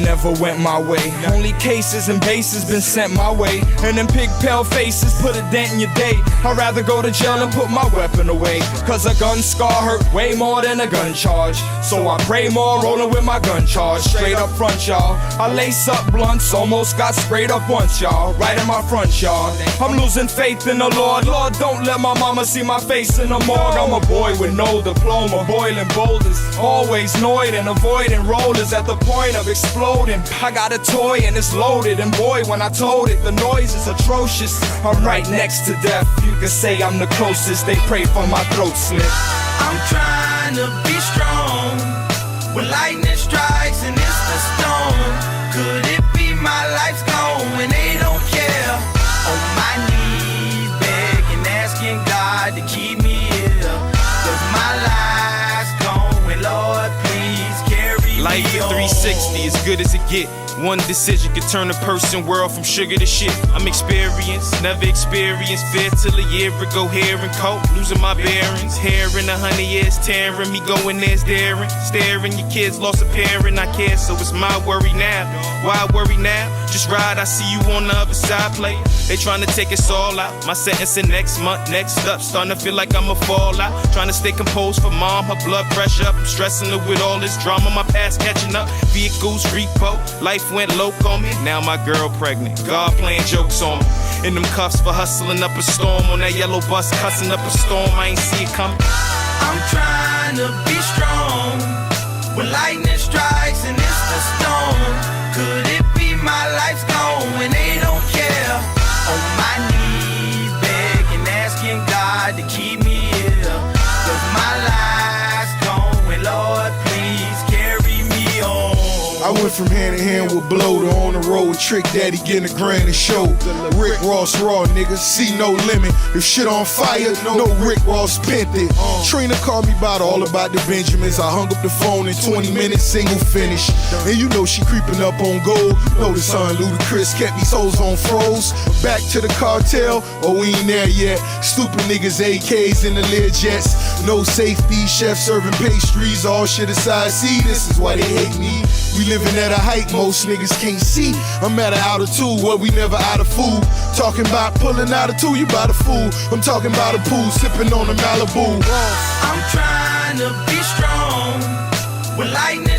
nothing ever went my way. Only cases and bases been sent my way. And them pig-pale faces put a dent in your day. I'd rather go to jail and put my weapon away. Cause a gun scar hurt way more than a gun charge. So I pray more rolling with my gun charge. Straight up front, y'all. I lace up blunts, almost got sprayed up once, y'all. Right in my front yard. I'm losing faith in the Lord. Lord, don't let my mama see my face in the morgue. I'm a boy with no diploma, boiling boulders. Always annoyed and avoiding rollers at the point of exploding. I got a toy and it's loaded, and boy, when I told it, the noise is atrocious. I'm right next to death. You can say I'm the closest. They pray for my throat slip. I'm trying to be strong when lightning strikes and it's the storm. Could it be my life's gone when they don't care? On my knees, begging, asking God to keep me here. Cause my life's gone when Lord, please carry me on. Life at 360, as good as it get. One decision could turn a person world from sugar to shit. I'm experienced, never experienced fear till a year ago. Hair and coat, losing my bearings. Hair in 100 years tearing, me going there staring. Staring, your kids lost a parent, I care, so it's my worry now. Why worry now? Just ride, I see you on the other side, play. They trying to take us all out. My sentencing next month, next up. Starting to feel like I'ma fall out. Trying to stay composed for mom, her blood pressure up. I'm stressing her with all this drama, my past catching up. Vehicles, repo, life went low on me. Now my girl pregnant, God playing jokes on me. In them cuffs for hustling up a storm. On that yellow bus, cussing up a storm, I ain't see it coming. I'm trying to be strong when lightning strikes and it's the storm. Could it be my life's gone when they don't care? On my knees, begging, asking God to keep me here. Cause my life's gone when Lord, please carry me on. I went from hand to hand with Blow to on the road with Trick Daddy getting a grand and show. Rick Ross raw, niggas, see no limit. If shit on fire, no Rick Ross spent it. Trina called me about all about the Benjamins. I hung up the phone in 20 minutes, single finish. And you know she creeping up on gold. You know the son Ludacris kept these hoes on froze. Back to the cartel, oh we ain't there yet. Stupid niggas, AKs in the Learjets. No safety, chef serving pastries, all shit aside. See, this is why they hate me. We living at a height most niggas can't see. I'm at an altitude where we never out of food. Talking about pulling out of two, you bout a fool. I'm talking about a pool, sipping on a Malibu. I'm trying to be strong when lightning